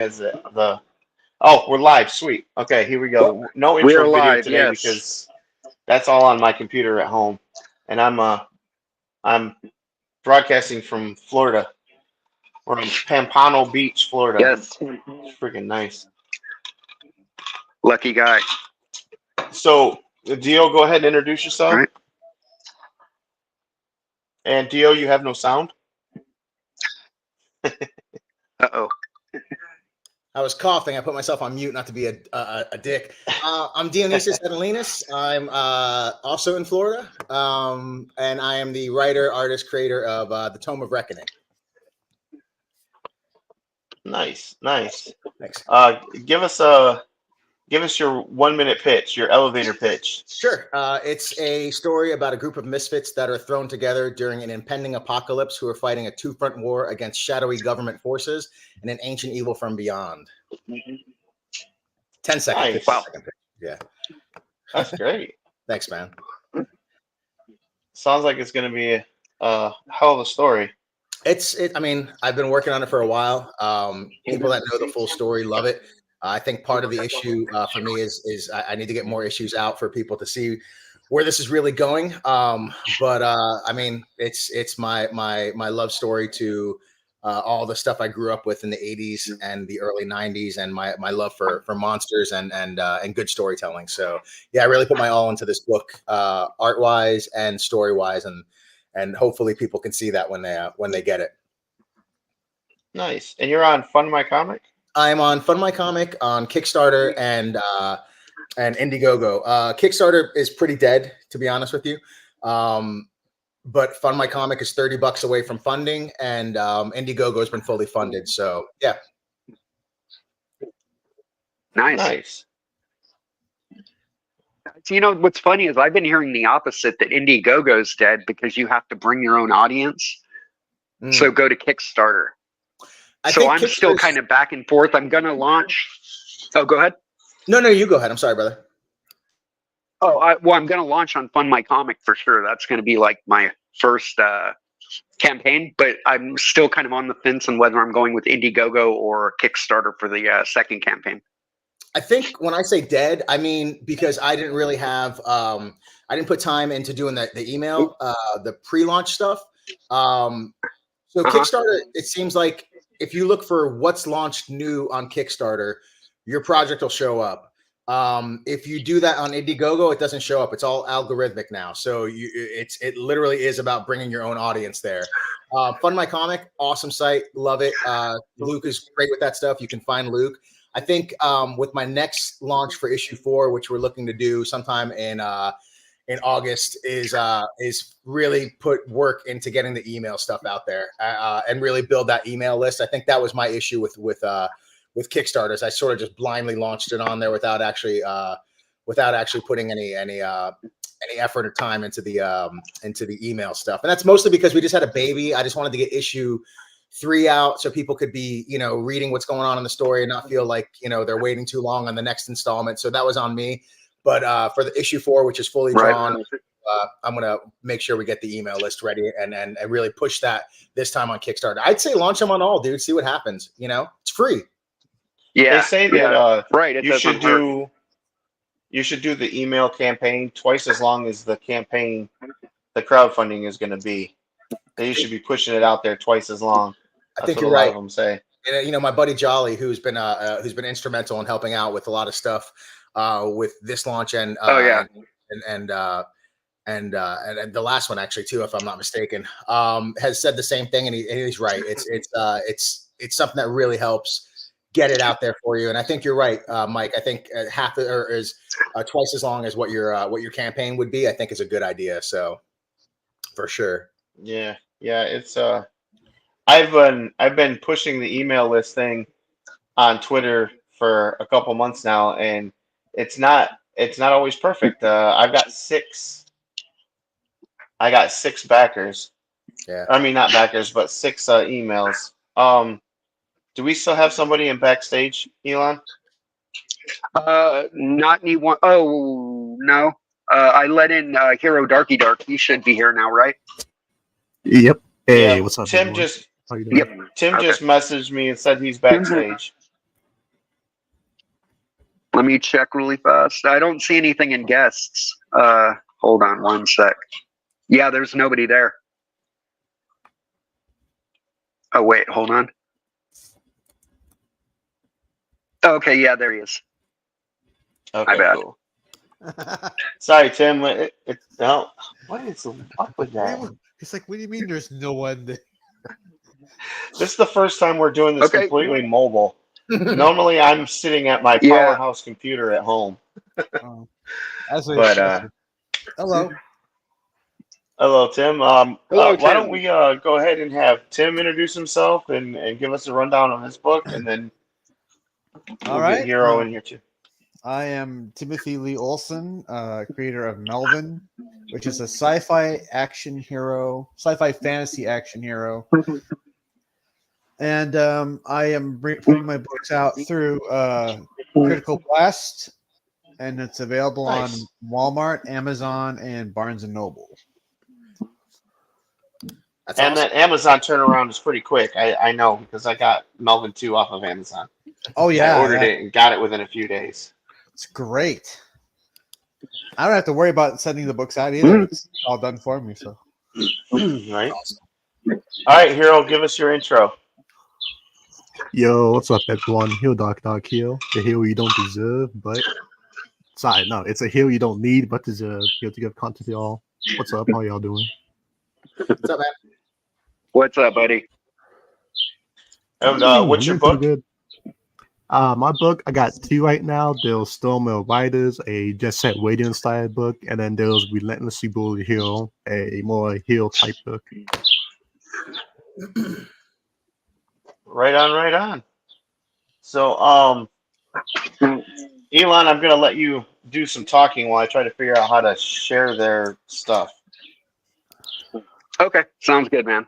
as the oh, we're live. Sweet. Okay, here we go. No We are intro video live, today yes. because that's all on my computer at home, and I'm broadcasting from Florida. We're in Pampano Beach, Florida. Yes, It's freaking nice. lucky guy. So, Dio, go ahead and introduce yourself. All right. And Dio, you have no sound. Uh-oh. I was coughing. I put myself on mute not to be a dick. I'm Dionysus Adelinus. I'm also in Florida, and I am the writer, artist, creator of the Tome of Reckoning. Nice, nice. Thanks. Give us your 1 minute pitch, your elevator pitch. Sure. It's a story about a group of misfits that are thrown together during an impending apocalypse who are fighting a two-front war against shadowy government forces and an ancient evil from beyond. 10 second Nice. pitch. Wow. Second pitch. Yeah. That's great. Thanks, man. Sounds like it's going to be a hell of a story. I mean, I've been working on it for a while. People that know the full story love it. I think part of the issue for me is I need to get more issues out for people to see where this is really going. But I mean, it's my love story to all the stuff I grew up with in the 80s and the early 90s, and my love for monsters and good storytelling. So yeah, I really put my all into this book, art wise and story wise, and hopefully people can see that when they get it. Nice. And you're on Fund My Comic? I'm on Fund My Comic on Kickstarter and Indiegogo. Kickstarter is pretty dead, to be honest with you. But Fund My Comic is $30 away from funding, and Indiegogo has been fully funded. So yeah. Nice. So, you know, what's funny is I've been hearing the opposite, that Indiegogo's dead because you have to bring your own audience. So go to Kickstarter. So I'm still kind of back and forth. I'm going to launch. Oh, go ahead. No, you go ahead. I'm sorry, brother. Oh, I'm going to launch on Fund My Comic for sure. That's going to be like my first campaign, but I'm still kind of on the fence on whether I'm going with Indiegogo or Kickstarter for the second campaign. I think when I say dead, I mean because I didn't really have I didn't put time into doing the email, the pre-launch stuff. So Kickstarter, it seems like if you look for what's launched new on Kickstarter, your project will show up. If you do that on Indiegogo, it doesn't show up. It's all algorithmic now. So it literally is about bringing your own audience there. Fund My Comic, awesome site, love it. Luke is great with that stuff. You can find Luke. I think with my next launch for issue 4, which we're looking to do sometime in August, is really put work into getting the email stuff out there and really build that email list. I think that was my issue with Kickstarters. I sort of just blindly launched it on there without actually putting any effort or time into the email stuff. And that's mostly because we just had a baby. I just wanted to get issue 3 out so people could be, reading what's going on in the story and not feel like, they're waiting too long on the next installment. So that was on me. But for the issue 4, which is fully drawn, I'm going to make sure we get the email list ready and really push that this time on Kickstarter. I'd say launch them on all, dude. See what happens. It's free. Yeah. They say that right. You should do the email campaign twice as long as the campaign, the crowdfunding is going to be. You should be pushing it out there twice as long. I think you're right. A lot of them say. And, my buddy Jolly, who's been instrumental in helping out with a lot of stuff with this launch and and the last one actually too, if I'm not mistaken, has said the same thing, and he's right. It's something that really helps get it out there for you. And I think you're right, Mike. I think half is twice as long as what your campaign would be. I think is a good idea. So for sure. Yeah. It's I've been pushing the email list thing on Twitter for a couple months now, and it's not always perfect. I got six backers. Yeah. I mean, not backers, but 6 emails. Do we still have somebody in backstage, Elon? Not anyone. Oh no. I let in Hero Darkydark. He should be here now, right? Yep. Hey, what's up? Tim everyone? just How you doing? Tim just messaged me and said he's backstage. Let me check really fast. I don't see anything in guests. Hold on one sec. Yeah, there's nobody there. Oh, wait, hold on. Okay, yeah, there he is. Okay, bad. cool. Sorry, Tim. No. What is up with that? It's like, what do you mean there's no one there? This is the first time we're doing this Okay. completely mobile. Normally, I'm sitting at my Yeah. powerhouse computer at home. Oh. As we- But hello. hello, Tim. Hello, Why Tim. don't we go ahead and have Tim introduce himself and give us a rundown on his book, and then All we'll right. get Hero in here too. I am Timothy Lee Olson, creator of Melvin, which is a sci-fi fantasy action hero. And I am putting my books out through Critical Blast, and it's available Nice. on Walmart, Amazon, and Barnes & Noble. That's And awesome. that Amazon turnaround is pretty quick. I know because I got Melvin 2 off of Amazon. Oh, yeah. I ordered it and got it within a few days. It's great. I don't have to worry about sending the books out either. It's all done for me. So, Right? All right, Hero, give us your intro. Yo, what's up, everyone? Hero Darkydark here. The hero you don't deserve, but sorry, no, it's a hero you don't need but deserve. Here to give content to y'all. What's up? How y'all doing? What's up, man? What's up, buddy? And what's your Doing book? pretty good. My book, I got 2 right now. There's Tome of Riderz, a Jet Set Radio style book, and then there's Relentlessly Bullied Hero, a more hero type book. Right on, right on. So, Elon, I'm gonna let you do some talking while I try to figure out how to share their stuff. Okay, sounds good, man.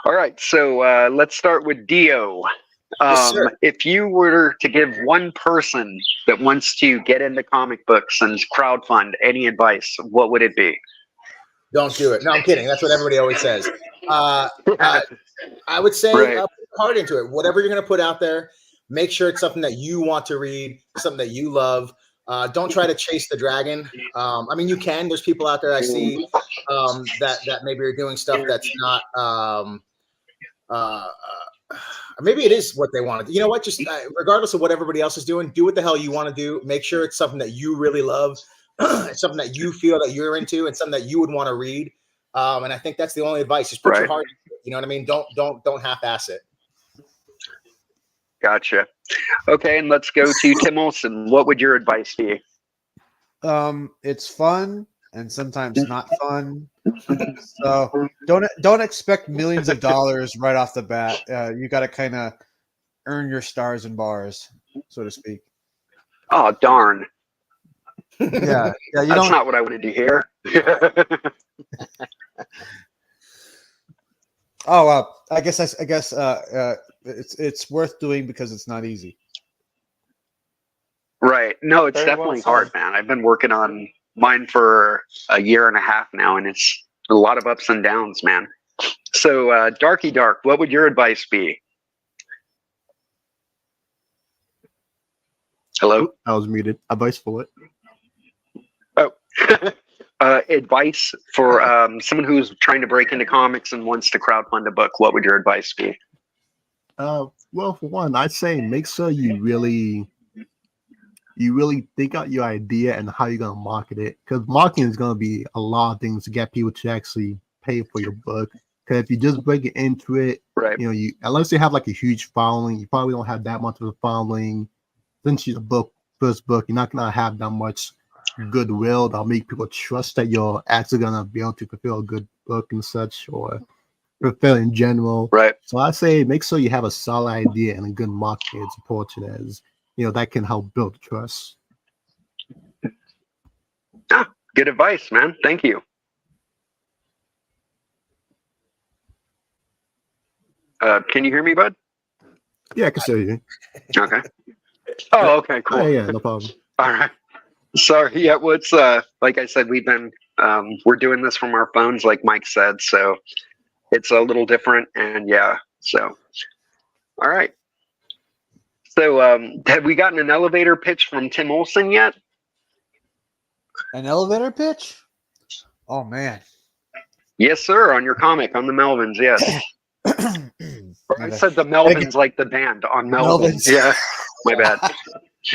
All right, so let's start with Dio. Yes, sir. If you were to give one person that wants to get into comic books and crowdfund any advice, what would it be? Don't do it. No, I'm kidding. That's what everybody always says. I would say Right. put hard into it. Whatever you're going to put out there, make sure it's something that you want to read, something that you love. Don't try to chase the dragon. I mean, you can. There's people out there I see that maybe are doing stuff that's not. Maybe it is what they want to do. You know what? Just regardless of what everybody else is doing, do what the hell you want to do. Make sure it's something that you really love. It's something that you feel that you're into, and something that you would want to read. And I think that's the only advice. Just put your Right. heart into it. You know what I mean? Don't half-ass it. Gotcha. Okay, and let's go to Tim Olson. What would your advice be? it's fun and sometimes not fun. So don't expect millions of dollars right off the bat. You got to kind of earn your stars and bars, so to speak. Oh, darn. Yeah. You That's don't. not what I wanted to hear. Oh, I guess it's worth doing because it's not easy. Right. No, it's Very well definitely said. hard, man. I've been working on mine for a year and a half now, and it's a lot of ups and downs, man. So, Darkydark, what would your advice be? Hello? I was muted. Advice for it. Advice for someone who's trying to break into comics and wants to crowdfund a book. What would your advice be? Well, for one, I'd say make sure you really think out your idea and how you're gonna market it. Because marketing is gonna be a lot of things to get people to actually pay for your book. Because if you just break it into it, Right. you know, unless you have like a huge following, you probably don't have that much of a following. Since you're the first book, you're not gonna have that much goodwill that'll make people trust that you're actually gonna be able to fulfill a good book and such, or fulfill in general. Right. So I say make sure you have a solid idea and a good marketing support to that, as you know, that can help build trust. Good advice, man. Thank you. Can you hear me, bud? Yeah, I can show you. Okay. Oh, okay, cool. Oh, yeah, no problem. All right. Sorry. Yeah, what's like I said, we've been we're doing this from our phones, like Mike said, so it's a little different, and yeah. So, all right. So, have we gotten an elevator pitch from Tim Olson yet? An elevator pitch? Oh man. Yes, sir. On your comic on the Melvins, yes. Or I said the Melvins like the band on Melvins. Melvins. Yeah, my bad. I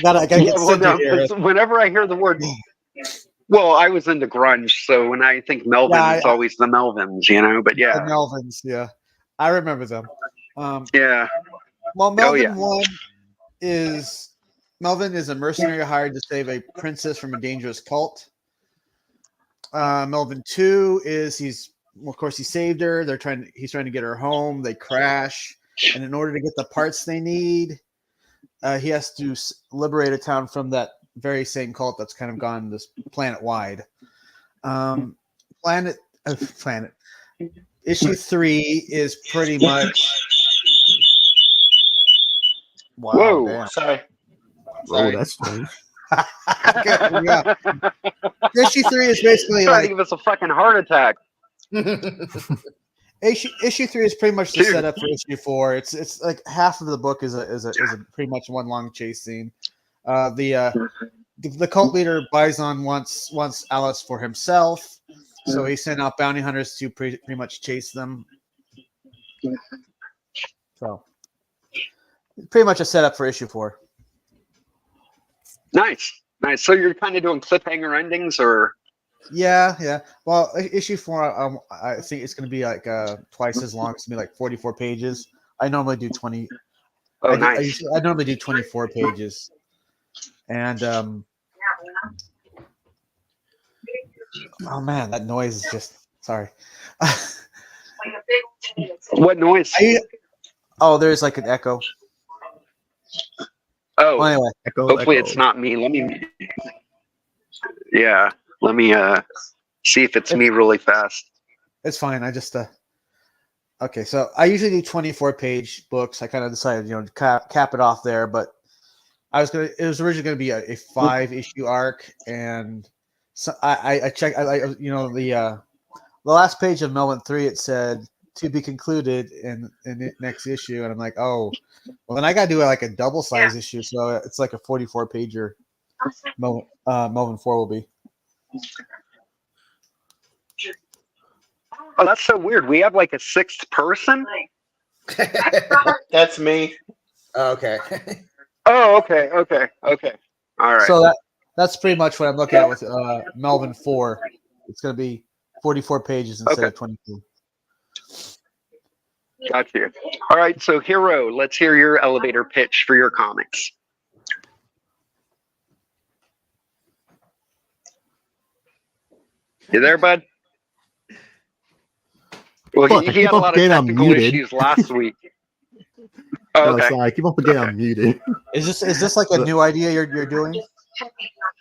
gotta get Well, no, here. 'cause whenever I hear the word, well, I was into grunge, so when I think Melvins, Yeah, it's always the Melvins, you know. But The yeah, Melvins, yeah. I remember them. yeah. Well, Melvin yeah. 1 is Melvin is a mercenary hired to save a princess from a dangerous cult. Melvin 2 is of course he saved her. He's trying to get her home. They crash, and in order to get the parts they need, he has to liberate a town from that very same cult that's kind of gone this planet wide. Planet issue 3 is pretty much. Wow, Whoa. damn. Sorry. Oh, that's strange. Yeah. Issue 3 is basically Trying to like give us a fucking heart attack. issue 3 is pretty much the Dude. setup for issue 4. It's like half of the book is a pretty much one long chase scene. The cult leader Bison wants Alice for himself, so he sent out bounty hunters to pretty much chase them. So pretty much a setup for issue 4. Nice. So you're kind of doing cliffhanger endings, or Yeah. Well, issue 4, I think it's going to be like twice as long. It's going to be like 44 pages. I normally do 20. nice. I normally do 24 pages, and oh man, that noise is just sorry. What noise? There's like an echo. Oh, Well, anyway, hopefully it's not me. Let me see if it's me really fast. it's fine. I just okay. So I usually do 24-page books. I kind of decided, to cap it off there, but it was originally going to be a 5-issue arc, and so I checked. The last page of Melvin 3, it said to be concluded in the next issue, and I'm like, oh, well then I got to do like a double size issue, so it's like a 44-pager. Melvin 4 will be. Oh, that's so weird. We have like a 6th person. That's me. Okay. Oh, okay. All right. So that's pretty much what I'm looking at with Melvin 4. It's going to be 44 pages instead of 22. Got you. All right. So, Hero, let's hear your elevator pitch for your comics. You there, bud? Well, Fuck, he had a lot of technical issues last week. Oh, okay. Sorry, I keep on forgetting I'm muted. Is this like a new idea you're doing?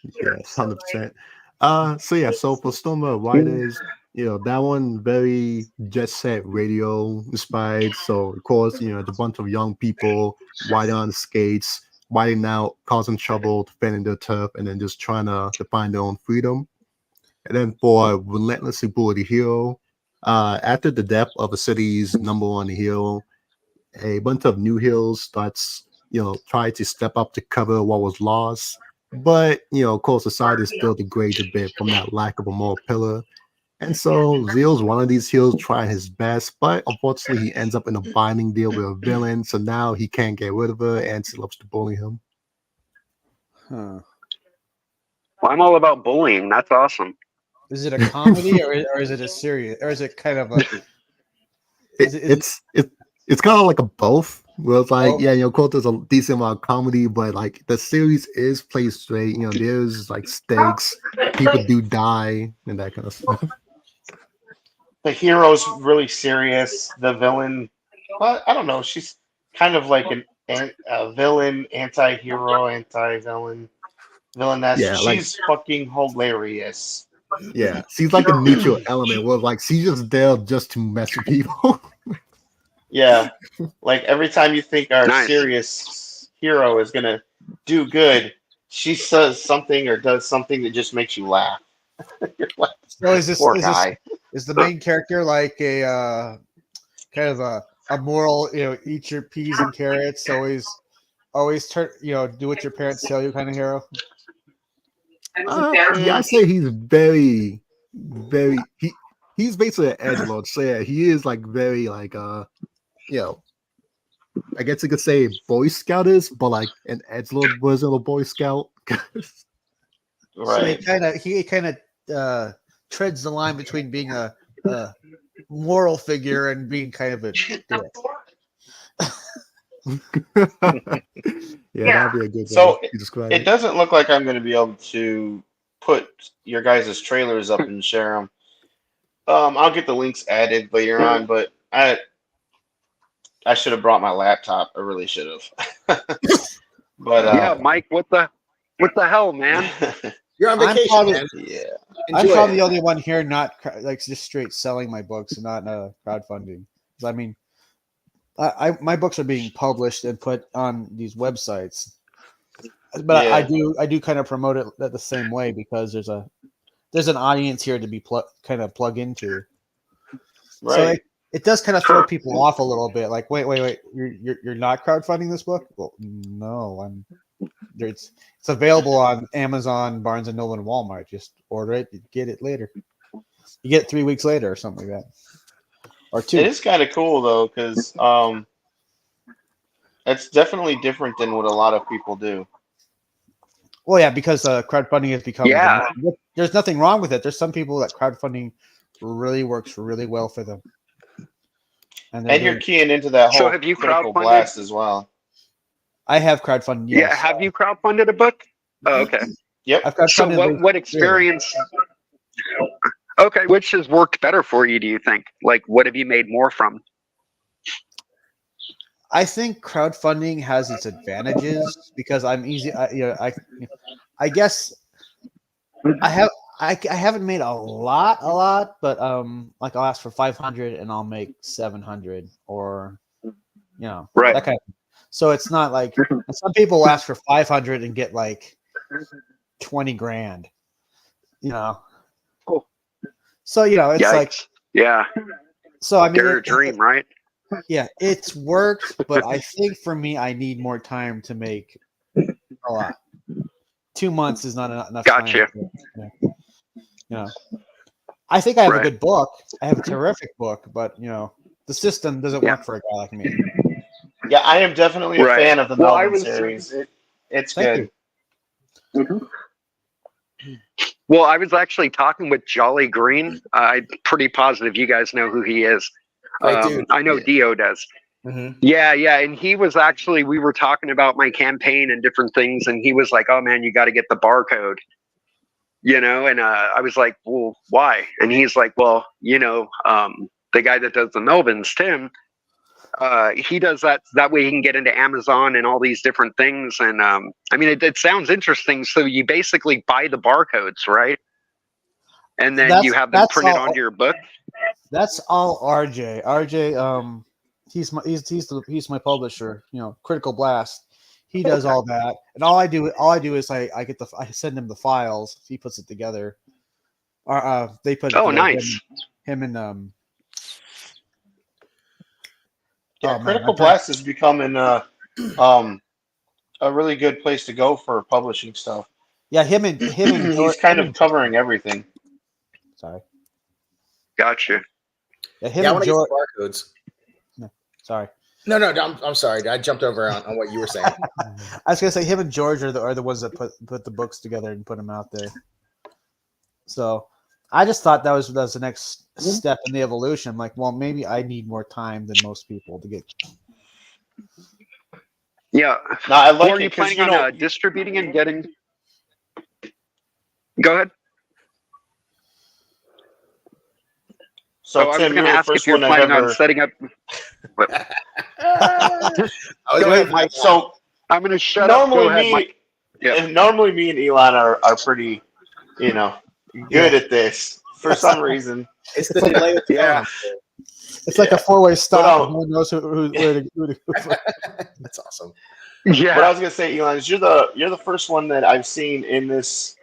Yes, 100%. So for Tome Riderz, that one very jet set radio inspired. So of course, it's a bunch of young people riding on skates, riding out, causing trouble, defending their turf, and then just trying to find their own freedom. And then for Relentlessly Bullied Hero, after the death of a city's #1 hero, a bunch of new heroes starts, try to step up to cover what was lost. But, of course, society still degrades a bit from that lack of a moral pillar. And so Zeal's one of these heroes trying his best, but unfortunately he ends up in a binding deal with a villain. So now he can't get rid of her and she loves to bully him. Huh. Well, I'm all about bullying. That's awesome. Is it a comedy or is it a serious, or is it kind of a? It's kind of like a both. Well, it's like, Oh. of course, there's a decent amount of comedy, but like the series is played straight. There's like stakes, people do die, and that kind of stuff. The hero's really serious. The villain, well, I don't know. She's kind of like a villain, anti-hero, anti-villain, villainess. Yeah, She's fucking hilarious. Yeah, she's like a neutral element where like she's just there just to mess with people. Yeah, like every time you think our Nice. serious hero is gonna do good, she says something or does something that just makes you laugh. You're like, So poor guy. is the main character like a kind of a moral? Eat your peas and carrots. Always always do what your parents tell you kind of hero? Yeah, I say he's very, very. He's basically an edgelord. So yeah, he is like very like you know, I guess you could say Boy Scout is, but like an edgelord version of a Boy Scout. Right. So he kind of treads the line between being a moral figure and being kind of a dick. That'd be a good So way to describe it doesn't look like I'm going to be able to put your guys' trailers up and share them. I'll get the links added later on, but I should have brought my laptop. I really should have. But yeah, Mike, what the hell, man? You're on I'm vacation, probably- man. yeah. I'm Enjoy probably it. the only one here not like just straight selling my books and not crowdfunding. 'Cause I mean, my books are being published and put on these websites, but Yeah. I do kind of promote it the same way because there's an audience here to be kind of plug into. Right. So it does kind of throw people off a little bit. Like, wait, you're not crowdfunding this book? Well, no, it's available on Amazon, Barnes and Noble, and Walmart. Just order it, get it later. You get it 3 weeks later or something like that, or 2. It is kind of cool though, because it's definitely different than what a lot of people do. Well, yeah, because crowdfunding has become. Yeah. There's nothing wrong with it. There's some people that crowdfunding really works really well for them. And you're keying into that So whole have you critical crowdfunded? blast as well. I have crowdfunded. Yes. Yeah, have you crowdfunded a book? Oh, okay. Yep. I've crowdfunded. So what experience? Okay, which has worked better for you? Do you think? Like, what have you made more from? I think crowdfunding has its advantages because I'm easy. I guess I haven't made a lot, but like I'll ask for 500 and I'll make 700, or Right. that kind of. So it's not like some people ask for 500 and get like 20 grand, Cool. So it's Yikes. like Yeah, so. I mean, dare dream, right? yeah, it's worked, but I think for me, I need more time to make a lot. 2 months is not enough Gotcha. time. I think I have Right. a good book. I have a terrific book, but the system doesn't work for a guy like me. Yeah, I am definitely a Right. fan of the Well, I Melvin was- series. It's Thank good. Well, I was actually talking with Jolly Green. I'm pretty positive you guys know who he is. I do. I know Yeah. Dio does. Mhm. Yeah, and he was actually, we were talking about my campaign and different things, and he was like, "Oh man, you got to get the barcode," and I was like, "Well, why?" And he's like, "Well, the guy that does the Melvins, Tim, he does that way he can get into Amazon and all these different things." And I mean, it sounds interesting. So you basically buy the barcodes, right? And then you have them That's printed all- onto your book. That's all RJ. RJ, he's my publisher. Critical Blast. He does all that, and all I do is I send him the files. He puts it together. Or they put it Oh, together, nice. Him and Yeah, oh, man, Critical I- Blast is becoming a really good place to go for publishing stuff. yeah, him and He's kind of covering everything. sorry. Gotcha. Yeah, him Yeah, I and want to get George. some barcodes. Sorry. No, I'm sorry. I jumped over on what you were saying. I was gonna say him and George are the ones that put the books together and put them out there. So I just thought that was the next step in the evolution. I'm like, well, maybe I need more time than most people to get. Yeah. No, I like Or are it you 'cause, planning on distributing and getting? Go ahead. so I was Tim, going you're to the ask if first you're one I've planning on ever. setting up. I was Go waiting ahead, for Mike. that. So I'm going to shut up. Go normally ahead, me, Mike. Yeah. and normally me and Elon are pretty, good at this for some reason. It's the delay with the Yeah. phone. It's like a four-way stop. But, And no one knows where to. That's awesome. What I Yeah. was gonna say, Elon, is you're the first one that I've seen in this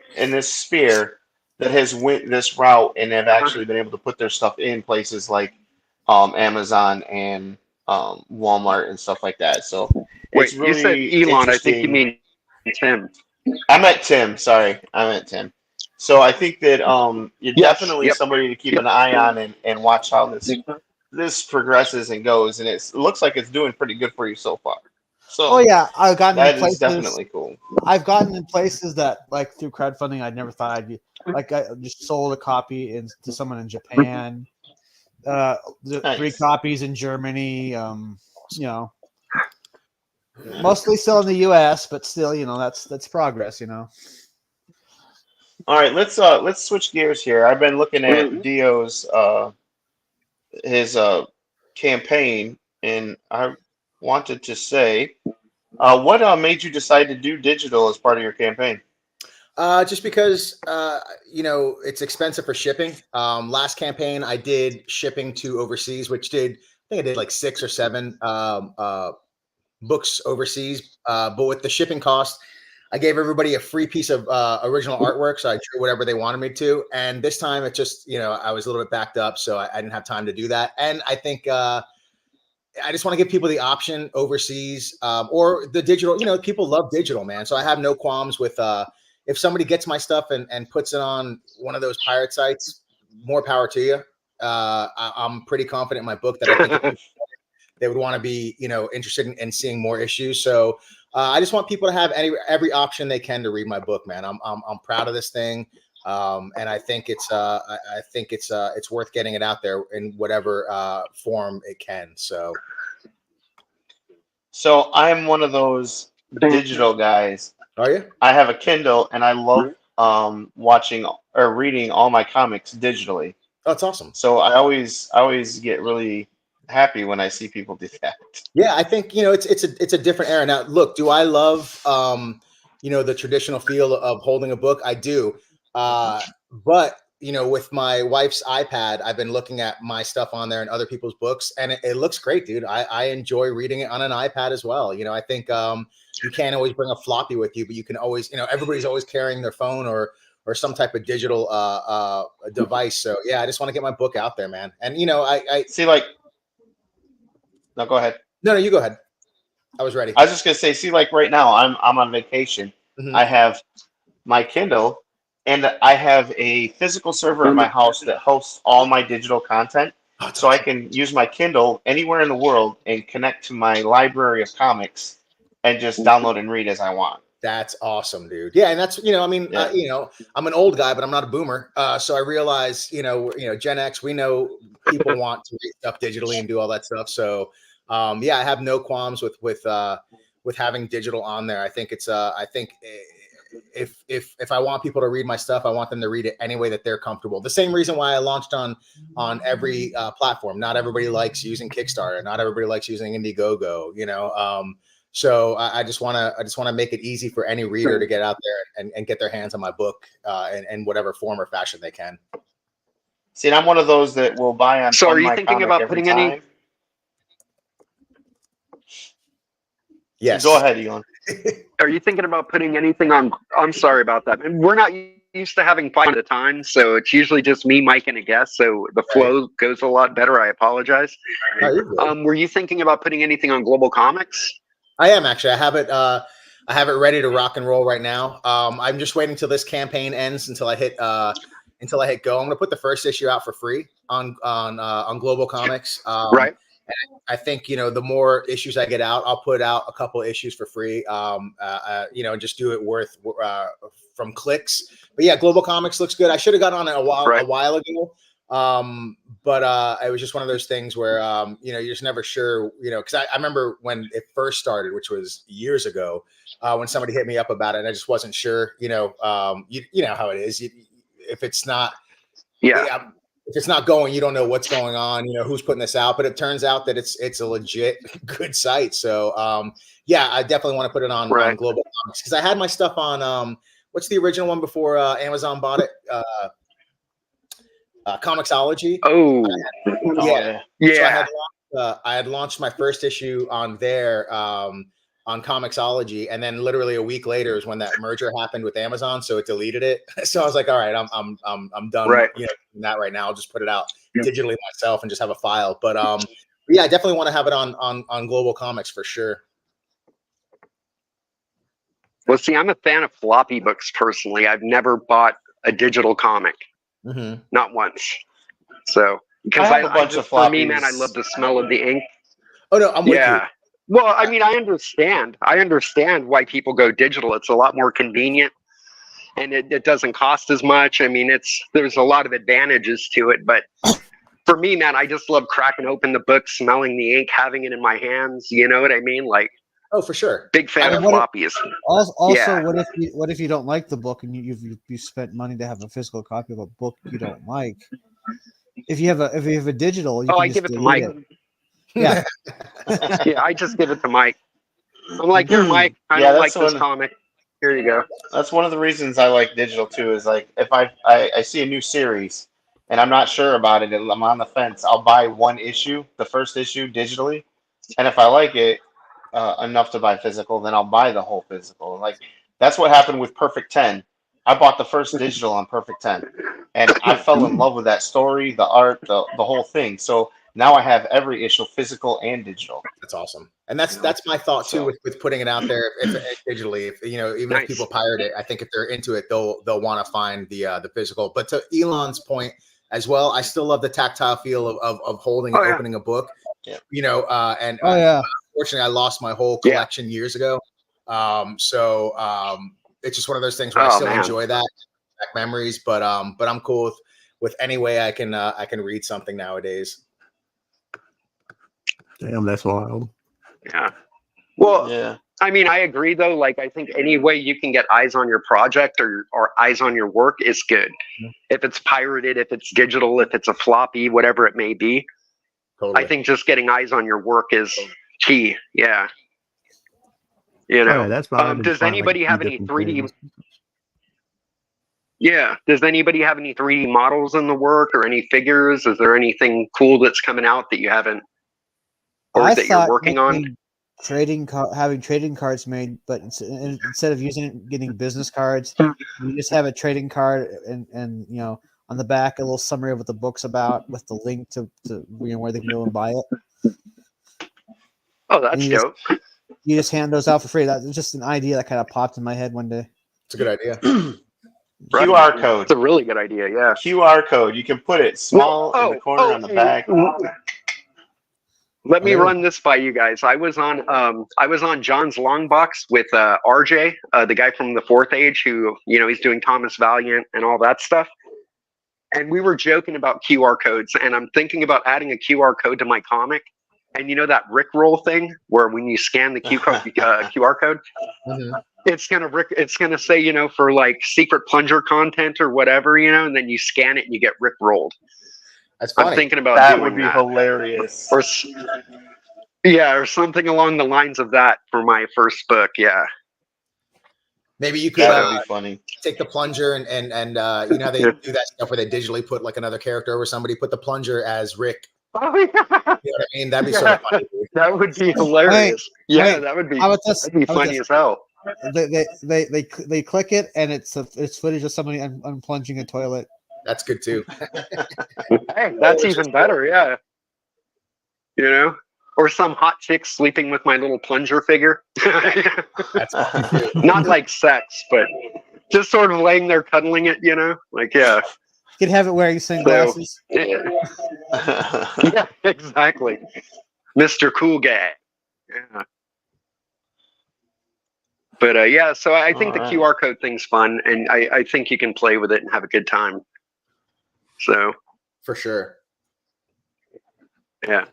sphere that has went this route and have actually been able to put their stuff in places like Amazon and Walmart and stuff like that. So Wait, it's really you said Elon. I think you interesting. mean Tim. I meant Tim. Sorry, I meant Tim. So I think that you're Yes. definitely Yep. somebody to keep an eye on and watch how this progresses and goes. And it looks like it's doing pretty good for you so far. So Oh yeah, I've gotten in that is places. definitely cool. I've gotten in places that, like, through crowdfunding, I never thought I'd be. Like, I just sold a copy to someone in Japan. Nice. 3 copies in Germany. You know, mostly still in the U.S., but still, you know, that's progress. You know. All right, let's switch gears here. I've been looking at Dio's his campaign, and I wanted to say, what made you decide to do digital as part of your campaign? Just because you know, it's expensive for shipping. Last campaign I did shipping to overseas, which I think I did like 6 or 7 books overseas. But with the shipping cost, I gave everybody a free piece of original artwork, so I drew whatever they wanted me to. And this time, it just, you know, I was a little bit backed up, so I didn't have time to do that. And I think I just want to give people the option overseas or the digital. You know, people love digital, man. So I have no qualms with if somebody gets my stuff and puts it on one of those pirate sites, more power to you. I'm pretty confident in my book that I think they would want to be, you know, interested in seeing more issues. So I just want people to have every option they can to read my book, man. I'm proud of this thing, and I think it's worth getting it out there in whatever form it can. So I'm one of those digital guys. are you? I have a Kindle, and I love watching or reading all my comics digitally. Oh, that's awesome. So I always get really happy when I see people do that. Yeah, I think, you know, it's a different era now. Look, do I love you know, the traditional feel of holding a book? I do, but you know, with my wife's iPad, I've been looking at my stuff on there and other people's books, and it looks great, dude. I enjoy reading it on an iPad as well. You know, I think you can't always bring a floppy with you, but you can always, you know, everybody's always carrying their phone or some type of digital device. So yeah, I just want to get my book out there, man. And you know, I See, like, no, go ahead. no, you go ahead. I was ready. I was just gonna say, see, like right now, I'm on vacation. Mhm. I have my Kindle, and I have a physical server at my house that hosts all my digital content. Oh, that's So I awesome. can use my Kindle anywhere in the world and connect to my library of comics and just download and read as I want. That's awesome, dude. Yeah, and that's, you know, I mean, Yeah. you know, I'm an old guy, but I'm not a boomer. So I realize, you know, Gen X, we know people want to read stuff digitally and do all that stuff. So yeah, I have no qualms with having digital on there. I think it's I think if I want people to read my stuff, I want them to read it any way that they're comfortable. The same reason why I launched on every platform. Not everybody likes using Kickstarter. Not everybody likes using Indiegogo. You know, so I just want to make it easy for any reader to get out there and get their hands on my book in whatever form or fashion they can. See, and I'm one of those that will buy on So are Fund you My thinking Comic about every putting any? time. Yes. Go ahead, Elon. Are you thinking about putting anything on? I'm sorry about that. And we're not used to having 5 at a time, so it's usually just me, Mike, and a guest. So the flow goes a lot better. I apologize. Oh, you're good. Were you thinking about putting anything on Global Comics? I am actually. I have it ready to rock and roll right now. I'm just waiting till this campaign ends until I hit go. I'm gonna put the first issue out for free on Global Comics. Right. I think, you know, the more issues I get out, I'll put out a couple of issues for free. You know, and just do it worth from clicks. But yeah, Global Comics looks good. I should have got on it a while ago. But it was just one of those things where you know, you're just never sure, you know, because I remember when it first started, which was years ago, when somebody hit me up about it, and I just wasn't sure, you know, you know how it is. If it's not, Yeah. if it's not going, you don't know what's going on, you know, who's putting this out, but it turns out that it's a legit good site. So yeah, I definitely want to put it on Global Comics, because I had my stuff on what's the original one before Amazon bought it? Comixology. Oh, yeah. yeah. So I had launched my first issue on there on Comixology, and then literally a week later is when that merger happened with Amazon, so it deleted it. So I was like, all right, I'm done. Right. You know, doing that right now. I'll just put it out digitally myself and just have a file. But yeah, I definitely want to have it on Global Comics for sure. Well, see, I'm a fan of floppy books personally. I've never bought a digital comic, not once. So, because I have a bunch of for me, man, I floppies. love the smell of the ink. Oh no, I'm with you. Yeah. Well, I mean, I understand. I understand why people go digital. It's a lot more convenient, and it doesn't cost as much. I mean, there's a lot of advantages to it, but for me, man, I just love cracking open the book, smelling the ink, having it in my hands. You know what I mean? Like, Oh, for sure. big fan of what floppies. Also, Yeah. what if you don't like the book and you spent money to have a physical copy of a book you don't like? If you have a digital, you can I just give it to delete Mike. it. Yeah. Yeah, I just give it to Mike. I'm like, here, Mike. I Yeah, don't like that's this one- comic. Here you go. That's one of the reasons I like digital too. Is like if I see a new series and I'm not sure about it, and I'm on the fence, I'll buy one issue, the first issue, digitally, and if I like it enough to buy physical, then I'll buy the whole physical. Like that's what happened with Perfect 10. I bought the first digital on Perfect 10, and I fell in love with that story, the art, the whole thing. So now I have every issue, physical and digital. That's awesome, and that's my thought too with putting it out there if digitally. If you know, even if people pirate it, I think if they're into it, they'll want to find the physical. But to Elon's point as well, I still love the tactile feel of holding and opening a book. Yeah. You know, and unfortunately, I lost my whole collection years ago. It's just one of those things where I still enjoy that back memories. But I'm cool with any way I can read something nowadays. Damn, that's wild. Yeah. Well, Yeah. I mean, I agree though. Like, I think any way you can get eyes on your project or eyes on your work is good. If it's pirated, if it's digital, if it's a floppy, whatever it may be. Totally. I think just getting eyes on your work is key. Yeah. You know, that's fine. does anybody have any 3D? Yeah. Does anybody have any 3D models in the work or any figures? Is there anything cool that's coming out that you haven't, or that you're working on? Having trading cards made, but instead of getting business cards, you just have a trading card and you know on the back a little summary of what the book's about with the link to where they can go and buy it. Oh, that's dope. You just hand those out for free. That's just an idea that kind of popped in my head one day. It's a good idea. QR code. It's a really good idea. Yeah. QR code. You can put it small in the corner on the back. Let me run this by you guys. I was on John's long box with RJ, the guy from the Fourth Age, who he's doing Thomas Valiant and all that stuff. And we were joking about QR codes, and I'm thinking about adding a QR code to my comic. And you know that Rickroll thing where when you scan the QR code, it's gonna say for like secret plunger content or whatever, and then you scan it and you get Rickrolled. That's funny. I'm thinking about that doing would be hilarious. or something along the lines of that for my first book. Yeah. Maybe you could that would be funny. Take the plunger and you know they do that stuff where they digitally put like another character over somebody. Put the plunger as Rick. Oh, yeah. You know what I mean? That'd be sort of funny. That would be hilarious. That would be. That'd be funny as hell. They click it and it's footage of somebody unplunging a toilet. That's good too. Hey, that's even better. Yeah. Or some hot chick sleeping with my little plunger figure. That's funny too. Not like sex, but just sort of laying there cuddling it. Like yeah. You could have it wearing sunglasses. Yeah, exactly. Mr. Cool Guy. Yeah. But so I think the QR code thing's fun, and I think you can play with it and have a good time. So for sure. Yeah.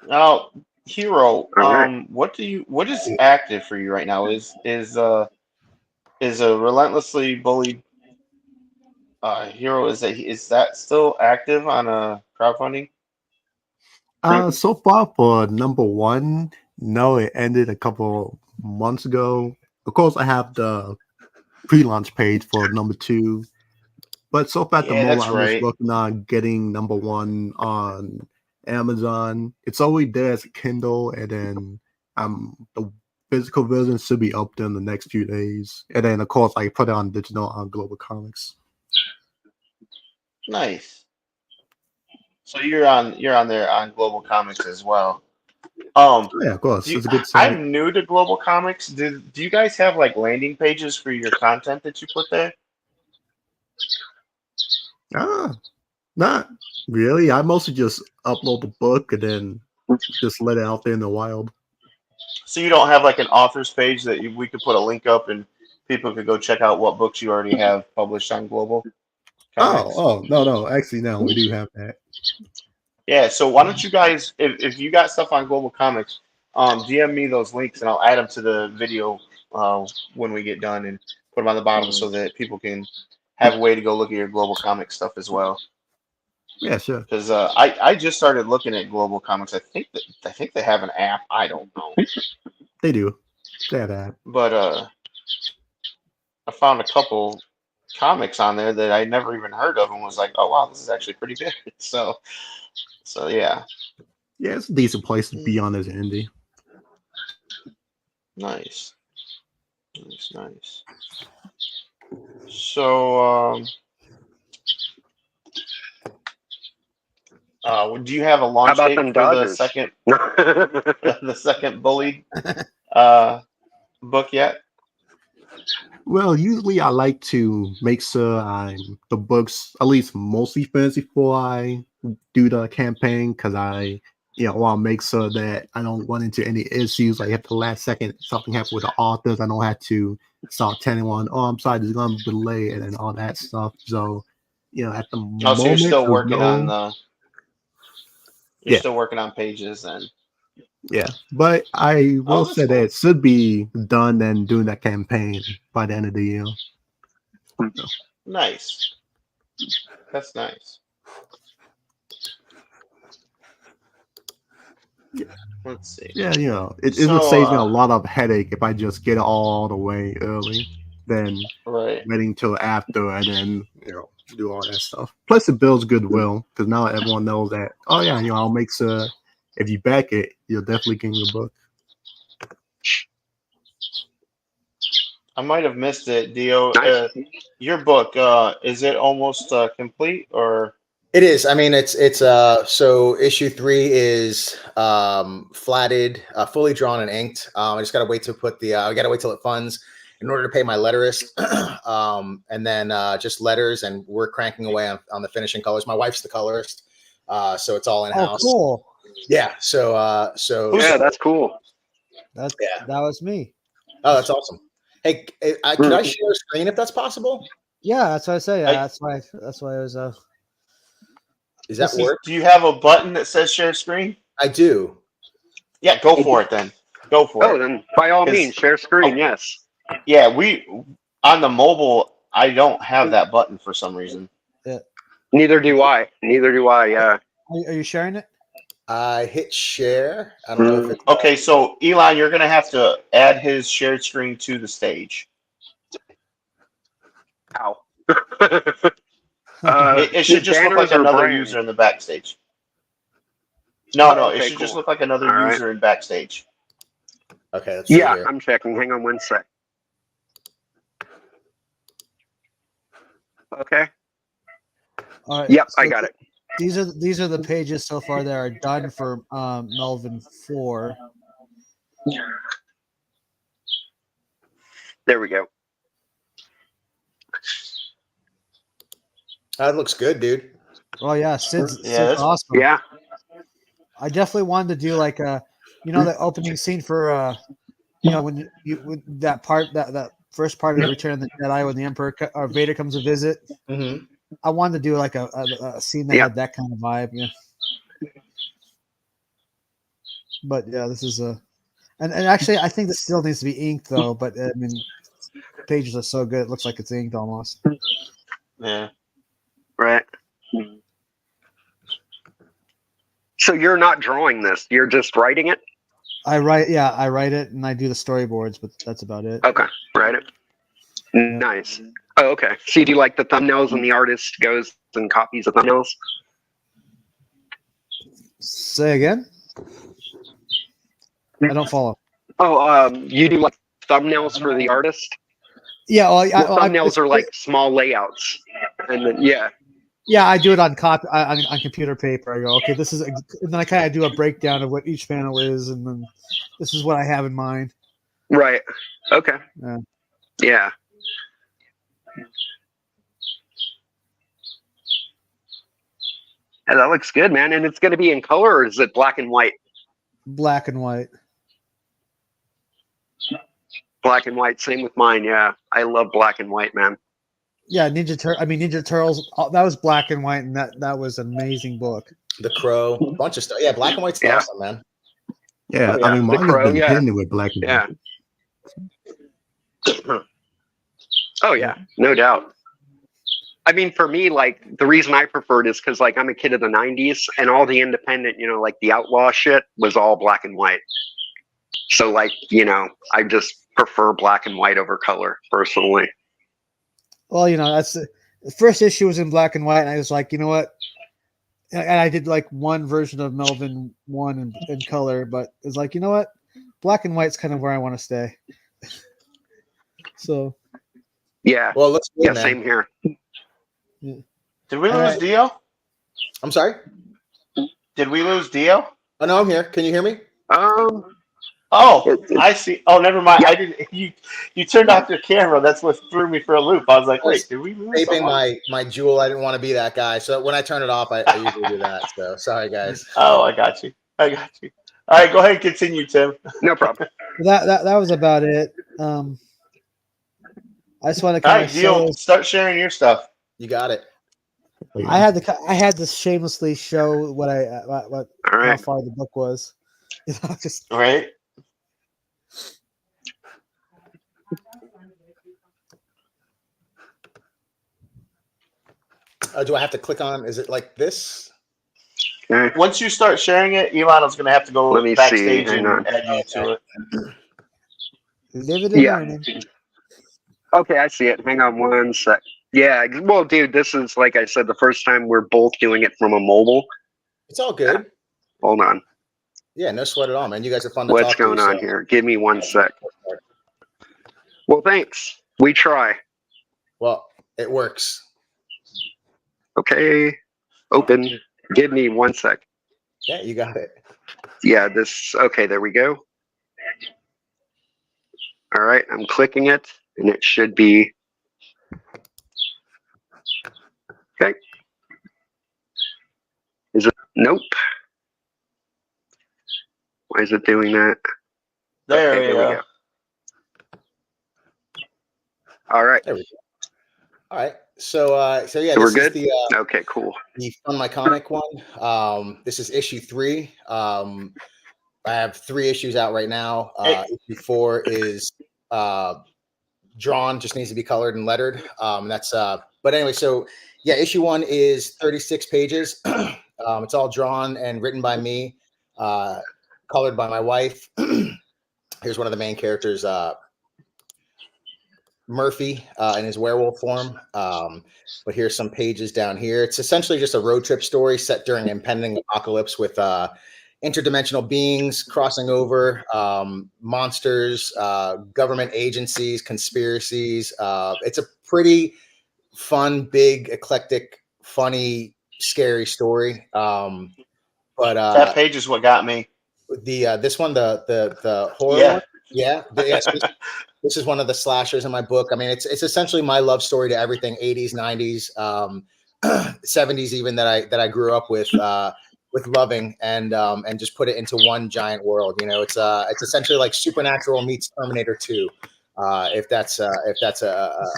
Now, Hero, what is active for you right now? Is a Relentlessly Bullied Hero, is that still active on crowdfunding? So far for number 1, no, it ended a couple months ago. Of course, I have the pre-launch page for number 2, but so far at the moment, I'm just working on getting number 1 on Amazon. It's already there as a Kindle, and then the physical version should be up there in the next few days. And then, of course, I put it on digital on Global Comics. Nice. So you're on there on Global Comics as well. Yeah, of course. Do It's a good site. I'm new to Global Comics. Do you guys have like landing pages for your content that you put there? Not really. I mostly just upload the book and then just let it out there in the wild. So you don't have like an author's page that we could put a link up and people could go check out what books you already have published on Global Comics? No. Actually, no, we do have that. Yeah, so why don't you guys, if you got stuff on Global Comics, DM me those links and I'll add them to the video when we get done and put them on the bottom so that people can have a way to go look at your Global Comics stuff as well. Yeah, sure. Because I just started looking at Global Comics. I think they have an app. I don't know, They do. They have that. but I found a couple comics on there that I never even heard of and was like, oh wow, this is actually pretty good. So yeah, Yeah, it's a decent place to be on as an indie. nice. So do you have a How launch about date them for Dodgers? the second Bullied book yet? Well, usually I like to make sure the books at least mostly finished before I do the campaign, because I want to make sure that I don't run into any issues. Like at the last second, something happened with the authors, I don't have to start telling one, oh, I'm sorry, there's gonna be delay and all that stuff. So, at the Oh, so you're moment, still working on Yeah. still working on pages then. yeah. But I will that's say that cool. it should be done and doing that campaign by the end of the year. Nice. That's nice. Let's see. Yeah, it So, would save me a lot of headache if I just get it all the way early, than Right. waiting till after and then do all that stuff. Plus, it builds goodwill because now everyone knows that. Oh yeah, I'll make sure if you back it, you'll definitely get your book. I might have missed it, Dio. Nice. Your book, is it almost complete or? It is. I mean, it's so issue 3 is flatted, fully drawn and inked. I just gotta wait to put I gotta wait till it funds in order to pay my letterist, and then just letters, and we're cranking away on the finishing colors. My wife's the colorist, so it's all in house. Oh, cool. Yeah. So Yeah, that's cool. That Yeah. that was me. oh, that's awesome. Hey, could I share a screen if that's possible? Yeah, that's what I say. I- That's why it was. Does that work? Do you have a button that says share screen? I do. Yeah, go for it then. Go for Oh, it. then by all 'Cause- means, share screen. Yes. Yeah, on the mobile, I don't have that button for some reason. Neither do I. Yeah. Are you sharing it? I hit share. I don't know if it's Okay, so Elon, you're gonna have to add his shared screen to the stage. Ow. It should just look like banners or another brands? user in the backstage. No, Okay, it should just cool. look like another All right. user in backstage. okay. Let's see Yeah, here. I'm checking. Hang on one sec. Okay. All right, Yep, so I got it. These are the pages so far that are done for Melvin 4. There we go. That looks good, dude. Oh yeah, Sid's that's- awesome. Yeah. I definitely wanted to do like the opening scene for when with that part that first part of Return of the Jedi when the Emperor or Vader comes to visit. Mm-hmm. I wanted to do like a scene that had that kind of vibe. Yeah. But yeah, this is and actually I think this still needs to be inked though. But I mean, the pages are so good; it looks like it's inked almost. Yeah. Right. So you're not drawing this; you're just writing it. I write it and I do the storyboards, but that's about it. Okay, write it. Nice. Oh, okay. So you do like the thumbnails, and the artist goes and copies the thumbnails. Say again. I don't follow. Oh, you do like thumbnails for the artist. Yeah, well, Thumbnails are like small layouts, and then Yeah, I do it on computer paper. I go, okay, this is, and then I kind of do a breakdown of what each panel is, and then this is what I have in mind. Right. Okay. Yeah. Yeah. And that looks good, man. And it's going to be in color, or is it black and white? Black and white. Black and white. Same with mine. Yeah, I love black and white, man. Yeah, Ninja Turtles. That was black and white, and that was an amazing book. The Crow, a bunch of stuff. Yeah, black and white's awesome, man. Yeah, Oh, yeah. I mean, The mine Crow, has been yeah. hitting it with black and Yeah. white. Oh yeah, no doubt. I mean, for me, like the reason I preferred is because like I'm a kid of the '90s, and all the independent, like the outlaw shit was all black and white. So like, I just prefer black and white over color personally. Well, that's the first issue was in black and white, and I was like, you know what? And I did like one version of Melvin 1 in color, but it's like, you know what? Black and white's kind of where I want to stay. So. Yeah. Well, it looks good, Yeah. man. Same here. Did we lose Alright. Dio? I'm sorry. Did we lose Dio? Oh no, I'm here. Can you hear me? Oh, I see. Oh, never mind. I didn't. You turned off your camera. That's what threw me for a loop. I was like, wait, did we lose Taping someone? my Jewel. I didn't want to be that guy, so when I turn it off, I usually do that. So sorry, guys. Oh, I got you. All right, go ahead and continue, Tim. No problem. That was about it. I just want to All kind right, of Dio, start sharing your stuff. You got it. I had to shamelessly show what All how right. far the book was. Just All right. Do I have to click on? Is it like this? Okay. Once you start sharing it, Elon is going to have to go Let me see. backstage Hang and on. add you to it. live it and Yeah. learn it. Okay, I see it. Hang on one sec. Yeah. Well, dude, this is like I said, the first time we're both doing it from a mobile. It's all good. Hold on. Yeah, no sweat at all, man. You guys are fun to What's talk going to. on here? Give me 1 sec. Well, thanks. We try. Well, it works. Okay. Open. Give me 1 sec. Yeah, you got it. Yeah, okay, there we go. All right, I'm clicking it, and it should be. Okay. Is it? Nope. Why is it doing that? There Okay, we go. All right. There we go. All right. So yeah, So this we're is good? the Okay, cool. Fun My Comic one. This is issue 3. I have 3 issues out right now. Issue 4 is drawn, just needs to be colored and lettered. But anyway, so yeah, issue 1 is 36 pages. It's all drawn and written by me, colored by my wife. Here's one of the main characters, Murphy, in his werewolf form. But here's some pages down here. It's essentially just a road trip story set during impending apocalypse with interdimensional beings crossing over, monsters, government agencies, conspiracies. It's a pretty fun, big, eclectic, funny, scary story. But That page is what got me. this one, the horror Yeah. one, yeah, this is one of the slashers in my book. I mean, it's essentially my love story to everything 80s, 90s, 70s, even that I grew up with loving, and just put it into one giant world. It's essentially like Supernatural meets Terminator 2. If that's a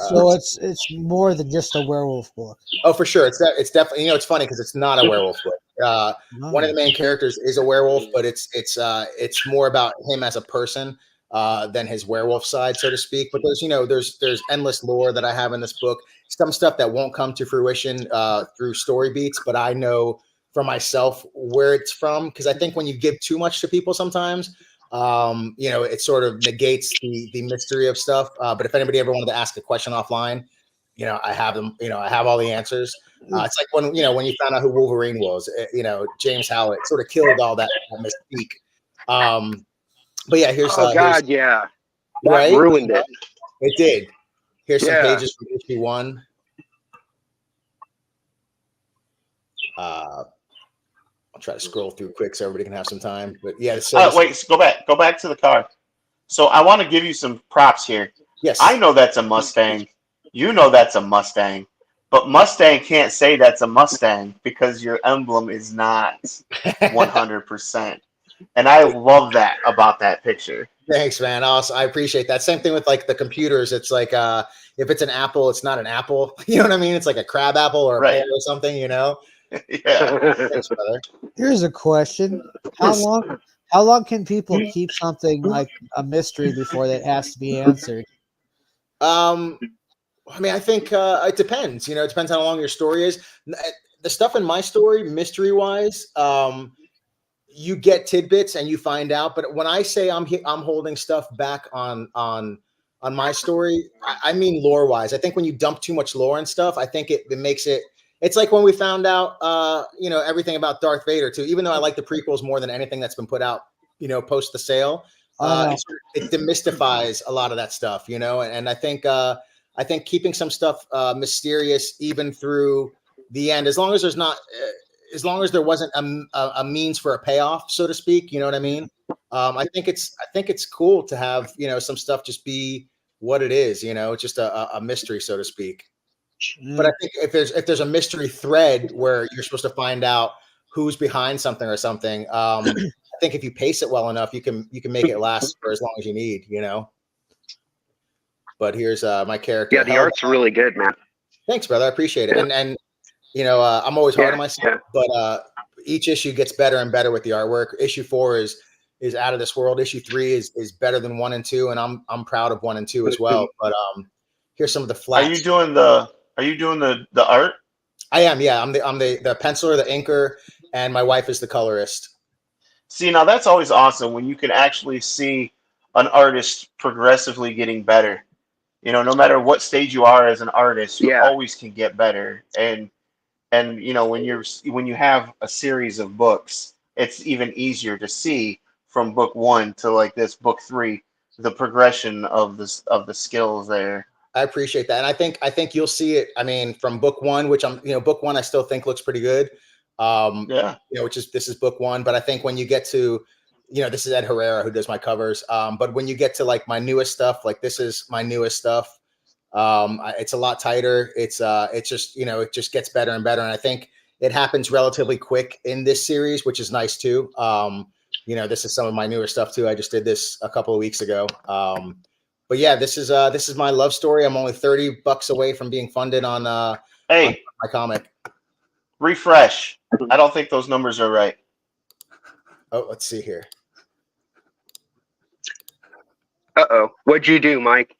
So it's more than just a werewolf book. oh, for sure. It's definitely, it's funny because it's not a werewolf book. One of the main characters is a werewolf, but it's more about him as a person than his werewolf side, so to speak. But there's endless lore that I have in this book. Some stuff that won't come to fruition through story beats, but I know for myself where it's from, because I think when you give too much to people sometimes, it sort of negates the mystery of stuff. But if anybody ever wanted to ask a question offline, I have them. I have all the answers. It's like when you found out who Wolverine was. James Howlett sort of killed all that mystique. But yeah, here's Oh God, yeah, that right? ruined it. It did. Here's some Yeah. pages from issue 1. I'll try to scroll through quick so everybody can have some time. But yeah, so wait, go back to the car. So I want to give you some props here. yes, I know that's a Mustang. You know that's a Mustang. But Mustang can't say that's a Mustang because your emblem is not 100%. And I love that about that picture. Thanks, man. Also, I appreciate that. Same thing with like the computers. It's like if it's an apple, it's not an apple. You know what I mean? It's like a crab apple or a Right. pear or something. You know. Yeah. Thanks, brother. Here's a question: How long can people keep something like a mystery before it has to be answered? I mean, I think it depends. You know, it depends how long your story is. The stuff in my story, mystery wise, you get tidbits and you find out. But when I say I'm holding stuff back on my story, I mean lore wise. I think when you dump too much lore and stuff, I think it makes it. It's like when we found out, you know, everything about Darth Vader too. Even though I like the prequels more than anything that's been put out, you know, post the sale, it demystifies a lot of that stuff, you know. And I think keeping some stuff mysterious even through the end, as long as there wasn't a means for a payoff, so to speak, you know what I mean? I think it's cool to have, you know, some stuff just be what it is, you know, just a mystery, so to speak. But I think if there's a mystery thread where you're supposed to find out who's behind something or something, I think if you pace it well enough, you can make it last for as long as you need, you know. But here's my character. Yeah, the art's really good, man. Thanks, brother. I appreciate it. And you know, I'm always hard on myself, but each issue gets better and better with the artwork. Issue 4 is out of this world. Issue 3 is better than 1 and 2, and I'm proud of 1 and 2 as well. But here's some of the flats. Are you doing the art? I am, yeah. I'm the penciler, the inker, and my wife is the colorist. See, now that's always awesome when you can actually see an artist progressively getting better. You know, no matter what stage you are as an artist, you always can get better. And you know, when you have a series of books, it's even easier to see from book 1 to like this book 3 the progression of the skills there. I appreciate that, and I think you'll see it. I mean, from book 1, which book 1, I still think looks pretty good. You know, this is book 1, but I think when you get to, you know, this is Ed Herrera who does my covers. But when you get to like my newest stuff, like this is my newest stuff. It's a lot tighter. It's just, you know, it just gets better and better, and I think it happens relatively quick in this series, which is nice too. You know, this is some of my newer stuff too. I just did this a couple of weeks ago. But yeah, this is my love story. I'm only $30 away from being funded on on my comic. Refresh. I don't think those numbers are right. Oh, let's see here. Uh-oh. What'd you do, Mike?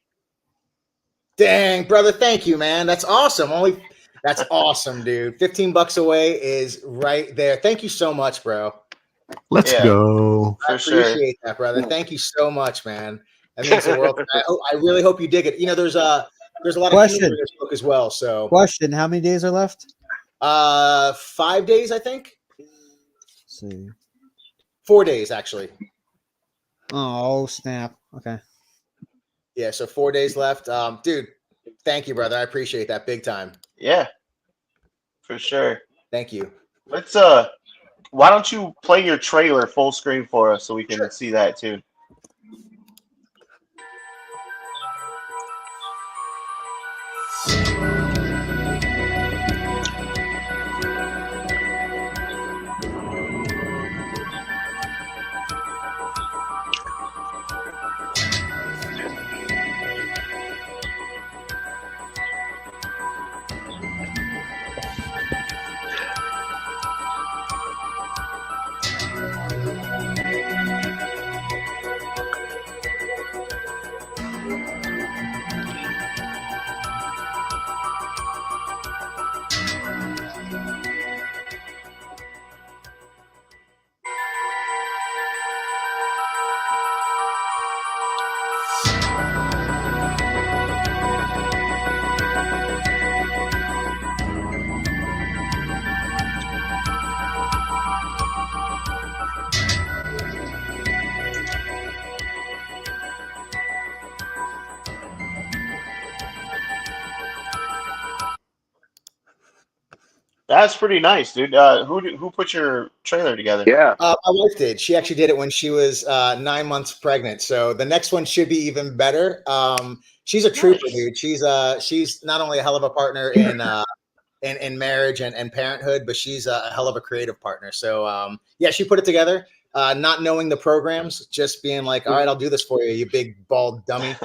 Dang, brother, thank you, man. That's awesome. That's awesome, dude. $15 away is right there. Thank you so much, bro. Let's go. I appreciate that, brother. Thank you so much, man. That means the world. I really hope you dig it. You know, there's a lot of humor in this book as well. So, question: how many days are left? 5 days, I think. Let's see, 4 days actually. Oh snap! Okay. Yeah, so 4 days left. Dude, thank you, brother. I appreciate that big time. Yeah, for sure. Thank you. Let's why don't you play your trailer full screen for us so we can see that too? That's pretty nice, dude. Who put your trailer together? Yeah. My wife did. She actually did it when she was 9 months pregnant. So the next one should be even better. She's a trooper, dude. She's not only a hell of a partner in marriage and parenthood, but she's a hell of a creative partner. So yeah, she put it together, not knowing the programs, just being like, all right, I'll do this for you, you big bald dummy.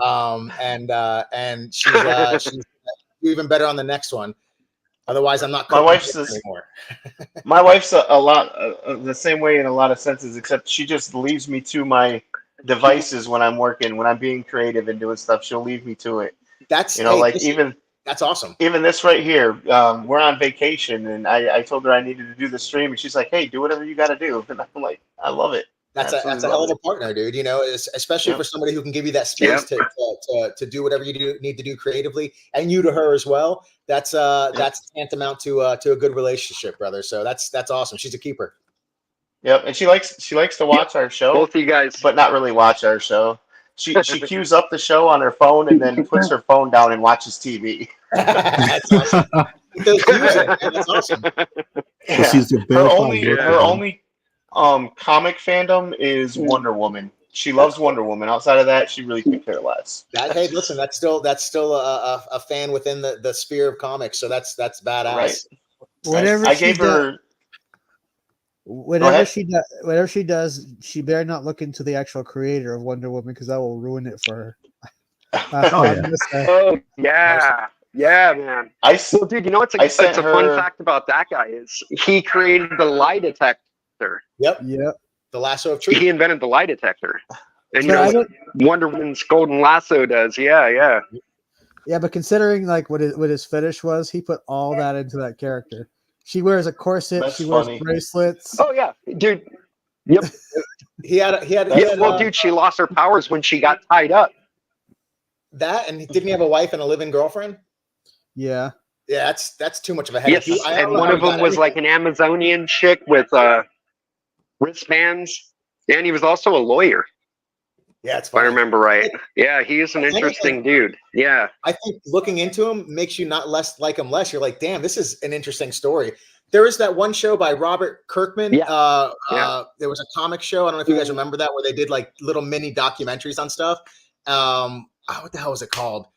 And she's even better on the next one. Otherwise, I'm not My wife's anymore. My wife's a lot the same way in a lot of senses, except she just leaves me to my devices when I'm working, when I'm being creative and doing stuff. She'll leave me to it. That's that's awesome. Even this right here, we're on vacation, and I told her I needed to do the stream, and she's like, "Hey, do whatever you got to do." And I'm like, "I love it." That's a hell of a partner, dude. You know, especially for somebody who can give you that space to do whatever you need to do creatively, and you to her as well. That's tantamount to a good relationship, brother. So that's awesome. She's a keeper. Yep, and she likes to watch our show. Both of you guys, but not really watch our show. She queues up the show on her phone and then puts her phone down and watches TV. That's awesome. That's awesome. Yeah. Her only comic fandom is Wonder Woman. She loves Wonder Woman. Outside of that, she really could care less. Hey, listen, that's still a fan within the sphere of comics. So that's badass. Right. Whatever I gave her. Whatever she does, she better not look into the actual creator of Wonder Woman, because that will ruin it for her. Oh yeah, man. Well, dude, you know what's a fun fact about that guy is he created the lie detector. Yep. The lasso of truth. He invented the lie detector, and you know what Wonder Woman's golden lasso does. Yeah, but considering like what his fetish was, he put all that into that character. She wears a corset. That's she funny. wears bracelets. Oh yeah, dude. Yep. Dude, she lost her powers when she got tied up. That, and didn't he have a wife and a living girlfriend? Yeah. Yeah, that's too much of a headache. Yes, and one of them was like an Amazonian chick with wristbands, and he was also a lawyer. Yeah, it's if I remember right. Yeah, he is an interesting dude. Yeah. I think looking into him makes you not like him less. You're like, damn, this is an interesting story. There was that one show by Robert Kirkman. Yeah. There was a comic show. I don't know if you guys remember that, where they did like little mini documentaries on stuff. What the hell was it called?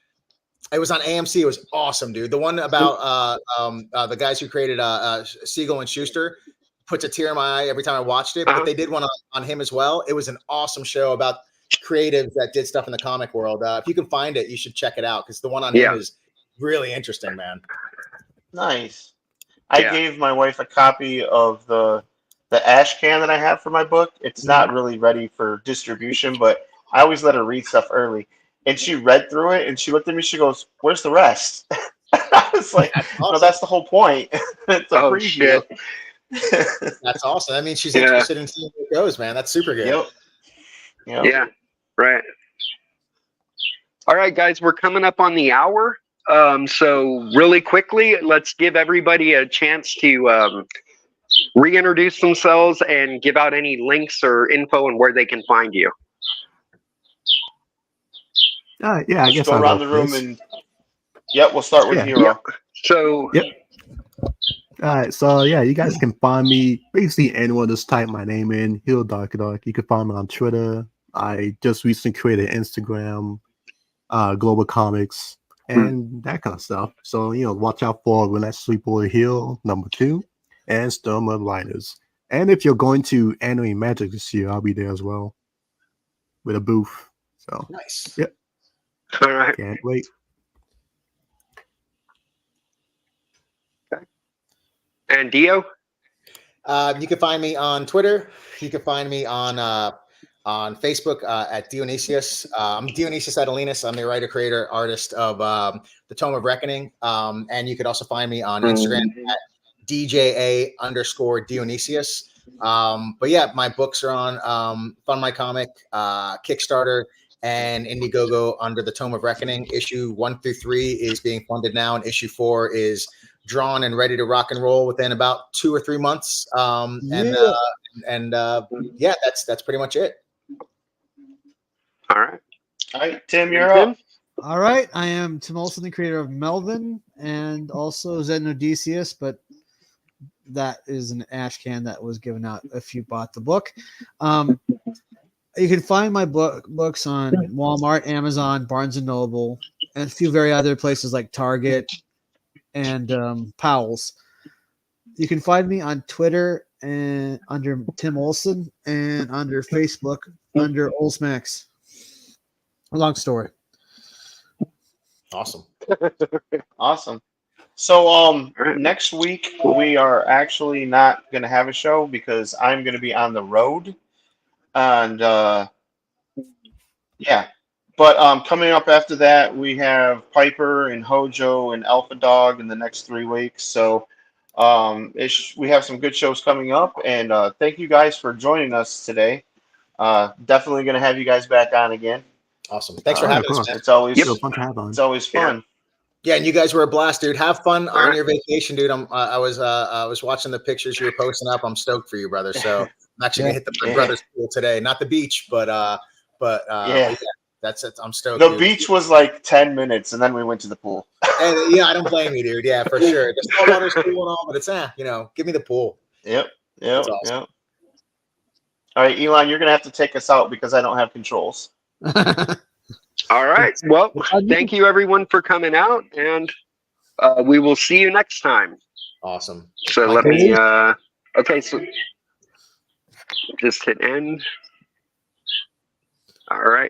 It was on AMC. It was awesome, dude. The one about the guys who created Siegel and Schuster puts a tear in my eye every time I watched it. But they did one on him as well. It was an awesome show about creatives that did stuff in the comic world. If you can find it, you should check it out, because the one on him is really interesting, man. Nice. I gave my wife a copy of the ash can that I have for my book. It's not really ready for distribution, but I always let her read stuff early. And she read through it, and she looked at me. She goes, "Where's the rest?" I was like, "No, that's the whole point. It's a preview." That's awesome. I mean, she's interested in seeing where it goes, man. That's super good. Yep. Yeah. Right. All right, guys, we're coming up on the hour. So really quickly, let's give everybody a chance to reintroduce themselves and give out any links or info and where they can find you. I guess go around the room and we'll start with Hero. Yeah. So all right, so you guys can find me basically anywhere. Just type my name in, Hero Darkydark. You can find me on Twitter. I just recently created Instagram, Global Comics, and that kind of stuff. So watch out for Relentlessly Bullied Hero #2 and Storm of Riderz. And if you're going to Anime Magic this year, I'll be there as well with a booth. So nice. Yep. All right. Can't wait. Okay. And Dio? You can find me on Twitter. You can find me on Facebook at Dionysius. I'm Dionysius Adelinus. I'm the writer, creator, artist of the Tome of Reckoning. And you could also find me on Instagram at DJA_Dionysius. But yeah, my books are on Fund My Comic, Kickstarter, and Indiegogo under the Tome of Reckoning. Issue 1 through 3 is being funded now, and issue 4 is drawn and ready to rock and roll within about 2 or 3 months. That's pretty much it. All right, Tim, you're up. All right, I am Tim Olson, the creator of Melvin and also Zen Odysseus, but that is an ash can that was given out if you bought the book. You can find my books on Walmart, Amazon, Barnes and Noble, and a few very other places like Target and Powell's. You can find me on Twitter and under Tim Olson and under Facebook under Olsmax. Long story. Awesome. Awesome. So next week we are actually not going to have a show because I'm going to be on the road, and yeah. But coming up after that, we have Piper and Hojo and Alpha Dog in the next 3 weeks. So we have some good shows coming up, and thank you guys for joining us today. Definitely going to have you guys back on again. Awesome. Thanks for having us, man. It's always It's fun to have on. it's always fun. Yeah, and you guys were a blast, dude. Have fun on your vacation, dude. I was watching the pictures you were posting up. I'm stoked for you, brother. So I'm actually gonna hit the Big Brothers pool today, not the beach, but yeah, that's it. I'm stoked. The dude. beach was like 10 minutes, and then we went to the pool. And, yeah, I don't blame you, dude. Yeah, for sure. The saltwater's cool and all, but it's give me the pool. Yep. Awesome. All right, Elon, you're gonna have to take us out because I don't have controls. All right. Well, thank you everyone for coming out, and we will see you next time. Awesome. So let me. Okay, so just hit end. All right.